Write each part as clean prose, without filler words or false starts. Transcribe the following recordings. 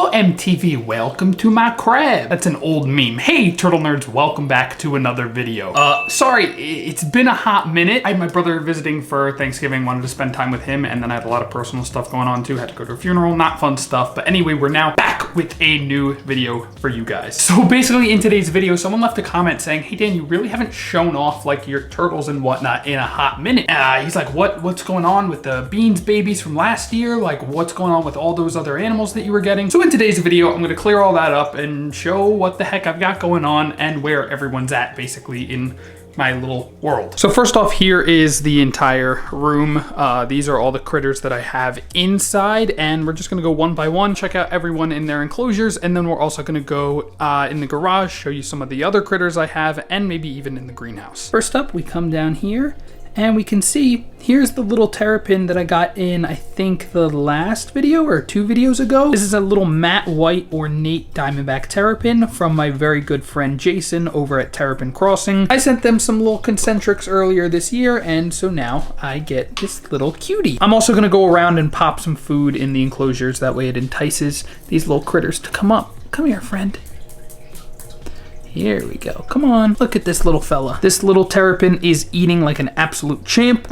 Hello MTV, welcome to my crab. That's an old meme. Hey turtle nerds, welcome back to another video. Sorry, it's been a hot minute. I had my brother visiting for Thanksgiving, wanted to spend time with him, and then I had a lot of personal stuff going on too. Had to go to a funeral, not fun stuff. But anyway, we're now back with a new video for you guys. So basically in today's video, someone left a comment saying, hey Dan, you really haven't shown off like your turtles and whatnot in a hot minute. He's like, what's going on with the beans babies from last year? Like what's going on with all those other animals that you were getting? So in today's video, I'm gonna clear all that up and show what the heck I've got going on and where everyone's at basically in my little world. So first off, here is the entire room. These are all the critters that I have inside, and we're just gonna go one by one, check out everyone in their enclosures, and then we're also gonna go in the garage, show you some of the other critters I have, and maybe even in the greenhouse. First up, we come down here, and we can see, here's the little terrapin that I got in, I think, the last video or 2 videos ago. This is a little matte white ornate diamondback terrapin from my very good friend Jason over at Terrapin Crossing. I sent them some little concentrics earlier this year, and so now I get this little cutie. I'm also gonna go around and pop some food in the enclosures. That way it entices these little critters to come up. Come here, friend. Here we go. Come on. Look at this little fella. This little terrapin is eating like an absolute champ.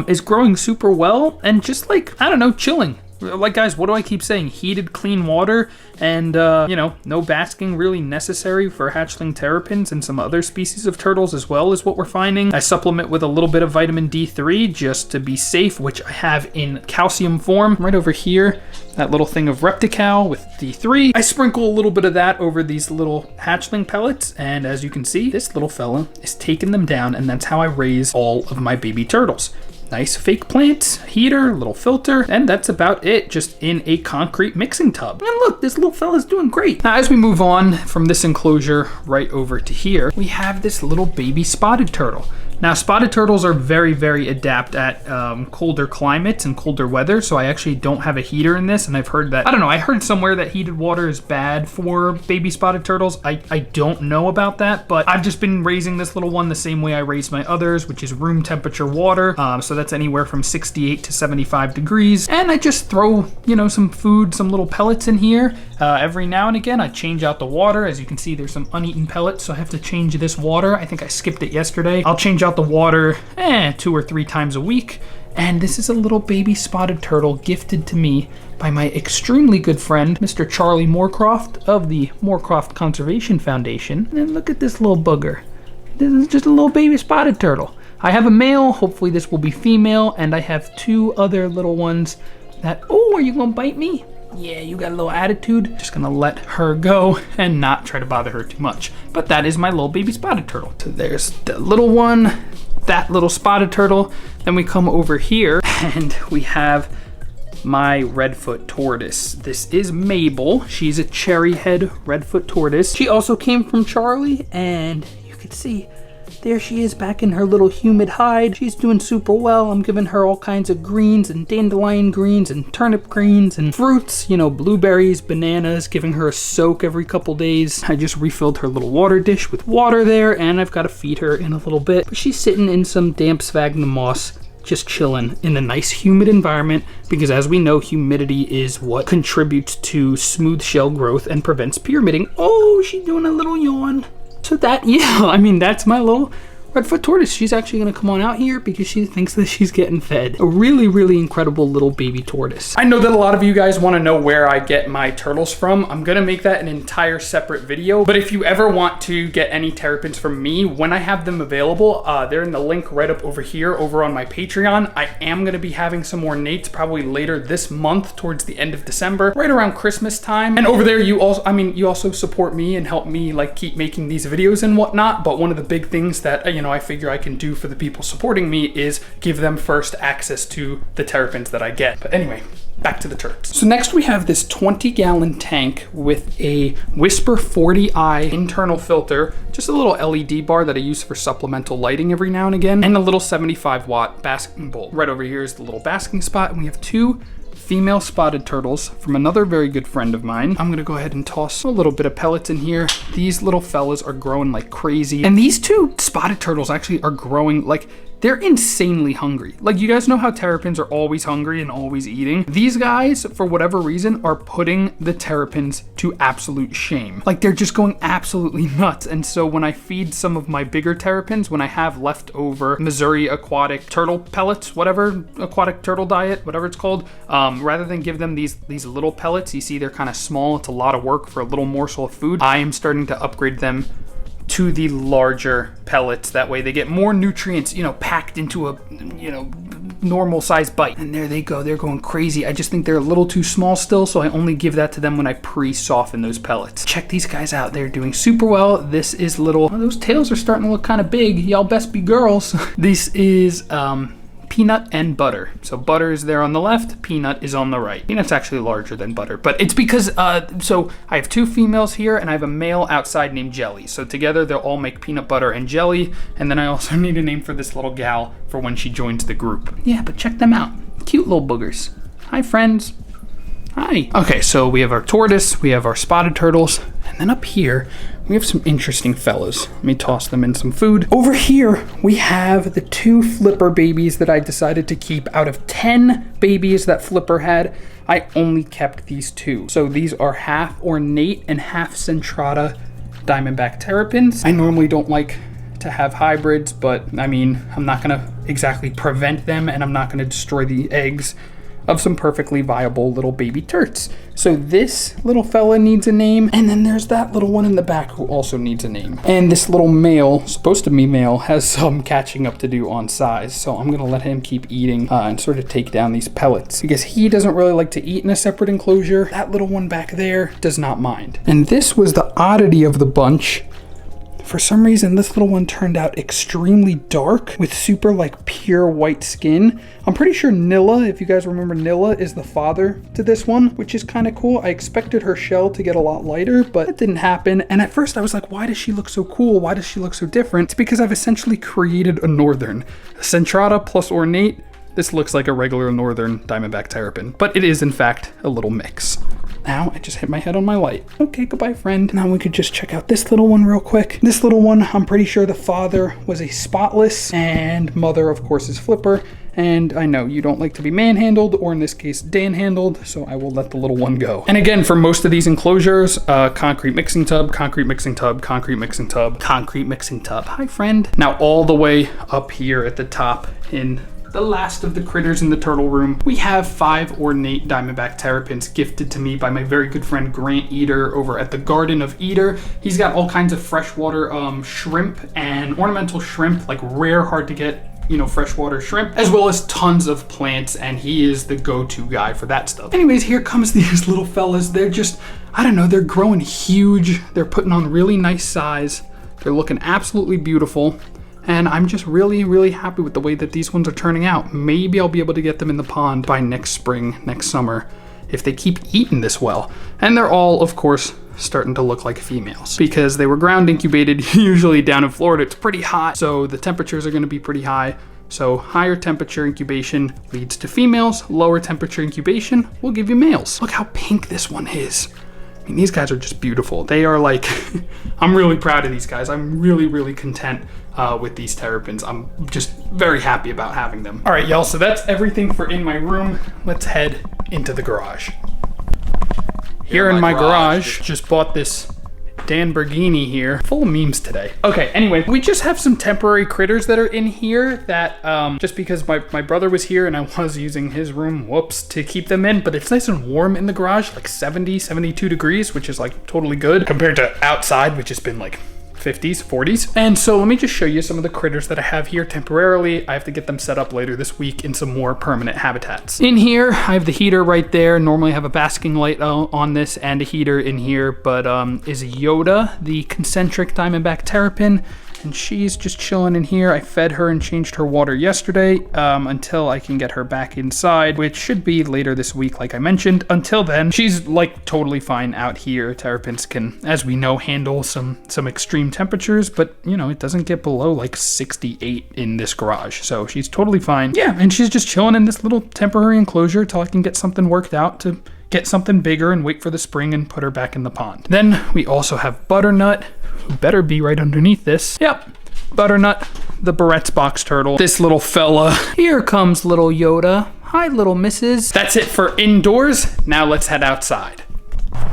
Is growing super well and just like, I don't know, chilling. Like guys, what do I keep saying? Heated, clean water, and you know, no basking really necessary for hatchling terrapins and some other species of turtles as well is what we're finding. I supplement with a little bit of vitamin D3 just to be safe, which I have in calcium form. Right over here, that little thing of Reptical with D3. I sprinkle a little bit of that over these little hatchling pellets, and as you can see, this little fella is taking them down, and that's how I raise all of my baby turtles. Nice fake plant, heater, little filter, and that's about it, just in a concrete mixing tub. And look, this little fella's doing great. Now, as we move on from this enclosure right over to here, we have this little baby spotted turtle. Now, spotted turtles are very, very adept at colder climates and colder weather, so I actually don't have a heater in this, and I've heard that, I don't know, I heard somewhere that heated water is bad for baby spotted turtles. I don't know about that, but I've just been raising this little one the same way I raise my others, which is room temperature water, so that's anywhere from 68 to 75 degrees, and I just throw, you know, some food, some little pellets in here. Every now and again, I change out the water. As you can see, there's some uneaten pellets, so I have to change this water. I think I skipped it yesterday. I'll change out the water 2 or 3 times a week. And this is a little baby spotted turtle gifted to me by my extremely good friend, Mr. Charlie Moorcroft of the Moorcroft Conservation Foundation. And look at this little booger. This is just a little baby spotted turtle. I have a male, hopefully this will be female, and I have 2 other little ones that, oh, are you gonna bite me? Yeah, you got a little attitude. Just gonna let her go and not try to bother her too much. But that is my little baby spotted turtle. So there's the little one, that little spotted turtle. Then we come over here and we have my redfoot tortoise. This is Mabel. She's a cherry head redfoot tortoise. She also came from Charlie, and you can see there she is back in her little humid hide. She's doing super well. I'm giving her all kinds of greens and dandelion greens and turnip greens and fruits, you know, blueberries, bananas, giving her a soak every couple days. I just refilled her little water dish with water there, and I've got to feed her in a little bit. But she's sitting in some damp sphagnum moss, just chilling in a nice humid environment, because as we know, humidity is what contributes to smooth shell growth and prevents pyramiding. Oh, she's doing a little yawn. So that, yeah, I mean, that's my little redfoot tortoise. She's actually gonna come on out here because she thinks that she's getting fed. A really, really incredible little baby tortoise. I know that a lot of you guys wanna know where I get my turtles from. I'm gonna make that an entire separate video, but if you ever want to get any terrapins from me, when I have them available, they're in the link right up over here, over on my Patreon. I am gonna be having some more nates probably later this month, towards the end of December, right around Christmas time. And over there, you also, I mean, you also support me and help me like keep making these videos and whatnot, but one of the big things that, you know, I figure I can do for the people supporting me is give them first access to the terrapins that I get. But anyway, back to the turds. So next we have this 20-gallon tank with a Whisper 40i internal filter, just a little LED bar that I use for supplemental lighting every now and again, and a little 75-watt basking bowl. Right over here is the little basking spot, and we have 2 female spotted turtles from another very good friend of mine. I'm gonna go ahead and toss a little bit of pellets in here. These little fellas are growing like crazy. And these 2 spotted turtles actually are growing like they're insanely hungry. Like, you guys know how terrapins are always hungry and always eating? These guys, for whatever reason, are putting the terrapins to absolute shame. Like, they're just going absolutely nuts. And so when I feed some of my bigger terrapins, when I have leftover Missouri aquatic turtle pellets, whatever, aquatic turtle diet, whatever it's called, rather than give them these little pellets, you see they're kind of small, it's a lot of work for a little morsel of food, I am starting to upgrade them to the larger pellets. That way they get more nutrients, you know, packed into a, you know, normal size bite. And there they go, they're going crazy. I just think they're a little too small still, so I only give that to them when I pre-soften those pellets. Check these guys out, they're doing super well. This is little, oh, those tails are starting to look kind of big. Y'all best be girls. This is peanut and butter. So butter is there on the left, peanut is on the right. Peanut's actually larger than butter, but it's because, so I have 2 females here and I have a male outside named Jelly. So together they'll all make peanut butter and jelly. And then I also need a name for this little gal for when she joins the group. Yeah, but check them out. Cute little boogers. Hi, friends. Hi. Okay, so we have our tortoise, we have our spotted turtles, and then up here, we have some interesting fellas. Let me toss them in some food. Over here, we have the 2 Flipper babies that I decided to keep. Out of 10 babies that Flipper had, I only kept these 2. So these are half ornate and half centrata diamondback terrapins. I normally don't like to have hybrids, but I mean, I'm not gonna exactly prevent them, and I'm not gonna destroy the eggs of some perfectly viable little baby turts. So this little fella needs a name, and then there's that little one in the back who also needs a name. And this little male, supposed to be male, has some catching up to do on size, so I'm gonna let him keep eating and sort of take down these pellets, because he doesn't really like to eat in a separate enclosure. That little one back there does not mind. And this was the oddity of the bunch. For some reason, this little one turned out extremely dark with super like pure white skin. I'm pretty sure Nilla, if you guys remember, Nilla is the father to this one, which is kind of cool. I expected her shell to get a lot lighter, but it didn't happen. And at first I was like, why does she look so cool? Why does she look so different? It's because I've essentially created a northern. A centrata plus ornate. This looks like a regular northern diamondback terrapin, but it is in fact a little mix. Ow, I just hit my head on my light. Okay, goodbye, friend. Now we could just check out this little one real quick. This little one, I'm pretty sure the father was a spotless, and mother, of course, is Flipper. And I know you don't like to be manhandled, or in this case, Dan-handled, so I will let the little one go. And again, for most of these enclosures, concrete mixing tub, concrete mixing tub, concrete mixing tub, concrete mixing tub. Hi, friend. Now all the way up here at the top in the last of the critters in the turtle room, we have 5 ornate diamondback terrapins gifted to me by my very good friend Grant Eater over at the Garden of Eater. He's got all kinds of freshwater shrimp and ornamental shrimp, like rare, hard to get, you know, freshwater shrimp, as well as tons of plants, and he is the go-to guy for that stuff. Anyways, here comes these little fellas. They're just, I don't know, they're growing huge. They're putting on really nice size. They're looking absolutely beautiful. And I'm just really, really happy with the way that these ones are turning out. Maybe I'll be able to get them in the pond by next spring, next summer, if they keep eating this well. And they're all, of course, starting to look like females because they were ground incubated. Usually down in Florida, it's pretty hot, so the temperatures are gonna be pretty high. So higher temperature incubation leads to females, lower temperature incubation will give you males. Look how pink this one is. I mean, these guys are just beautiful. They are like, I'm really proud of these guys. I'm really, really content with these terrapins. I'm just very happy about having them. All right, y'all, so that's everything for in my room. Let's head into the garage. Here in my garage, just bought this Dan Berghini here, full of memes today. Okay, anyway, we just have some temporary critters that are in here that just because my brother was here and I was using his room, whoops, to keep them in, but it's nice and warm in the garage, like 70, 72 degrees, which is like totally good compared to outside, which has been like 50s, 40s. And so let me just show you some of the critters that I have here temporarily. I have to get them set up later this week in some more permanent habitats. In here, I have the heater right there. Normally I have a basking light on this and a heater in here, but is Yoda, the concentric diamondback terrapin, and she's just chilling in here. I fed her and changed her water yesterday until I can get her back inside, which should be later this week, like I mentioned. Until then, she's like totally fine out here. Terrapins can, as we know, handle some extreme temperatures, but you know, it doesn't get below like 68 in this garage, so she's totally fine. Yeah, and she's just chilling in this little temporary enclosure till I can get something worked out to get something bigger and wait for the spring and put her back in the pond. Then we also have Butternut, who better be right underneath this. Yep, Butternut, the Barrett's box turtle. This little fella. Here comes little Yoda. Hi, little missus. That's it for indoors. Now let's head outside.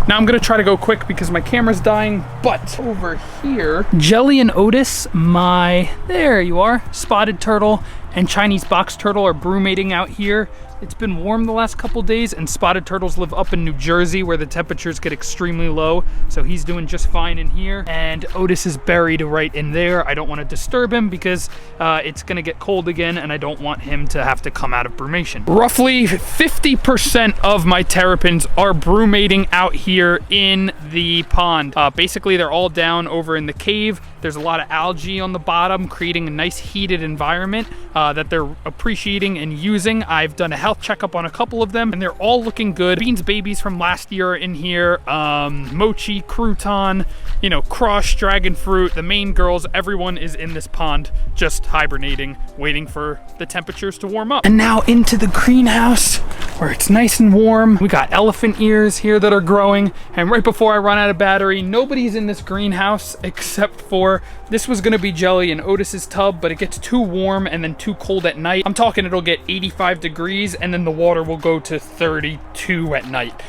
Now I'm gonna try to go quick because my camera's dying, but over here, Jelly and Otis, there you are, spotted turtle and Chinese box turtle are brumating out here. It's been warm the last couple days, and spotted turtles live up in New Jersey where the temperatures get extremely low, so he's doing just fine in here. And Otis is buried right in there. I don't want to disturb him because it's gonna get cold again, and I don't want him to have to come out of brumation. Roughly 50% of my terrapins are brumating out here in the pond. Basically, they're all down over in the cave. There's a lot of algae on the bottom, creating a nice heated environment that they're appreciating and using. I've done a health checkup on a couple of them, and they're all looking good. Beans babies from last year are in here, mochi, crouton, you know, crush, dragon fruit, the main girls, everyone is in this pond just hibernating, waiting for the temperatures to warm up. And now into the greenhouse where it's nice and warm. We got elephant ears here that are growing, and right before I run out of battery, nobody's in this greenhouse except for, this was gonna be Jelly and Otis's tub, but it gets too warm and then too cold at night. I'm talking it'll get 85 degrees and then the water will go to 32 at night.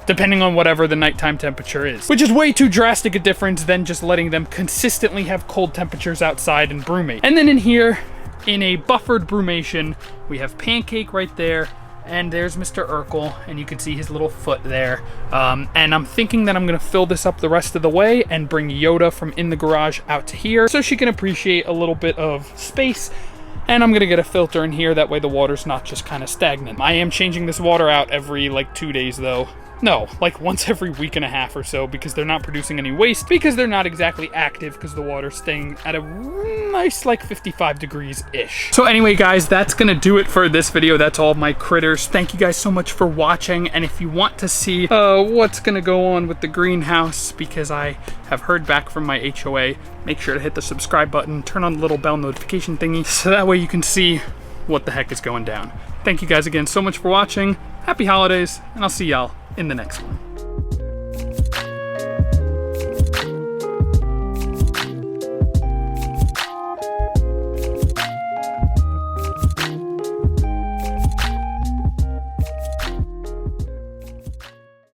Depending on whatever the nighttime temperature is, which is way too drastic a difference than just letting them consistently have cold temperatures outside and brumate. And then in here, in a buffered brumation, we have Pancake right there, and there's Mr. Urkel, and you can see his little foot there. And I'm thinking that I'm gonna fill this up the rest of the way and bring Yoda from in the garage out to here so she can appreciate a little bit of space. And I'm gonna get a filter in here, that way the water's not just kind of stagnant. I am changing this water out every like 2 days though. No, like once every week and a half or so, because they're not producing any waste, because they're not exactly active, because the water's staying at a nice like 55 degrees-ish. So anyway guys, that's gonna do it for this video. That's all of my critters. Thank you guys so much for watching, and if you want to see what's gonna go on with the greenhouse, because I have heard back from my HOA, make sure to hit the subscribe button, turn on the little bell notification thingy, so that way you can see what the heck is going down. Thank you guys again so much for watching. Happy holidays, and I'll see y'all in the next one.